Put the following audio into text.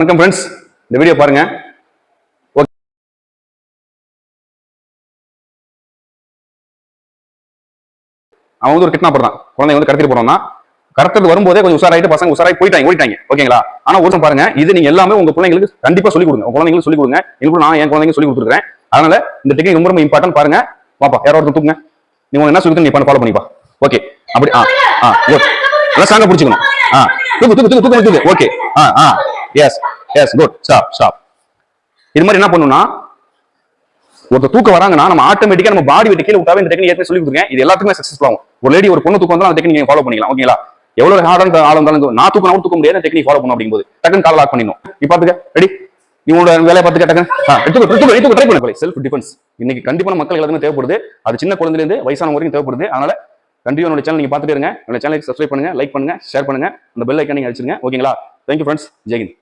வணக்கம் ஃப்ரெண்ட்ஸ், இந்த வீடியோ பாருங்க. அவன் வந்து ஒரு கிட்னாப்பர் தான். குழந்தை வந்து கடத்திட்டு போறோம்னா கடத்தது வரும்போதே கொஞ்சம் உஷாராயிட்டு பசங்க உஷாராய் ஓடிட்டாங்க. ஓகேங்களா? ஆனா ஒரு பாருங்க, இது நீங்க எல்லாமே உங்க பிள்ளைங்களுக்கு கண்டிப்பா சொல்லிக் கொடுங்க. குழந்தைங்களுக்கு சொல்லிக் கொடுங்க. எங்களுக்கு நான் என் குழந்தைங்க சொல்லி கொடுத்துருக்கேன். அதனால இந்த டெக்னிக் ரொம்ப ரொம்ப இம்பார்ட்டன்ட். பாருங்க, பாப்பா யாரோ ஒருத்தர் தூக்குங்க. நீங்க என்ன சொல்லி நீ ஃபாலோ பண்ணிப்பா. ஓகே, அப்படி குட். நல்லா ஸ்ட்ராங்கா பிடிச்சிக்கணும். தூக்கு தூக்கு தூக்கு தூக்கு தூக்கு. Okay, yes yes, good. Stop. இது மாதிரி என்ன பண்ணுன்னா, ஒருத்தர் தூக்க வராங்கன்னா நம்ம ஆட்டோமேட்டிக்கா நம்ம பாடி வெயிட் கீழே விட்டாவே இந்த டெக்னிக் ஏற்கனவே சொல்லி கொடுத்துருக்கேன். இது எல்லாத்துக்குமே சக்சஸ்ஃபுல் ஆகும். ஒரு லேடி ஒரு பொண்ணு தூக்கம் வந்தாலும் அந்த டெக்னிக் நீங்க ஃபாலோ பண்ணிக்கலாம். ஓகேங்களா? எவ்வளவு ஹார்டான ஆள் இருந்தாலும் நான் தூக்க முடியாது டெக்னிக் ஃபாலோ பண்ணணும் அப்படிங்கும்போது டக்குன்னு கால் லாக் பண்ணிடணும். இப்போ பாத்துக்க, ரெடி? நீங்களோட வேலையை பார்த்துக்க, டக்குன்னு ட்ரை பண்ண. செல்ஃப் டிஃபென்ஸ் இன்னைக்கு கண்டிப்பான மக்கள் எல்லாத்துமே தேவைப்படுது. அது சின்ன குழந்தைல இருந்து வயசான வரைக்கும் தேவைப்படுது. அதனால கண்டிப்பா என்னோட சேனல் நீங்க பார்த்துட்டே இருங்க. என்னோட சேனலுக்கு சப்ஸ்கிரைப் பண்ணுங்க, லைக் பண்ணுங்க, ஷேர் பண்ணுங்க, அந்த பெல் ஐக்கான் நீங்க அடிச்சிருங்க. ஓகேங்களா? Thank you friends. ஜெய் ஹிந்த்.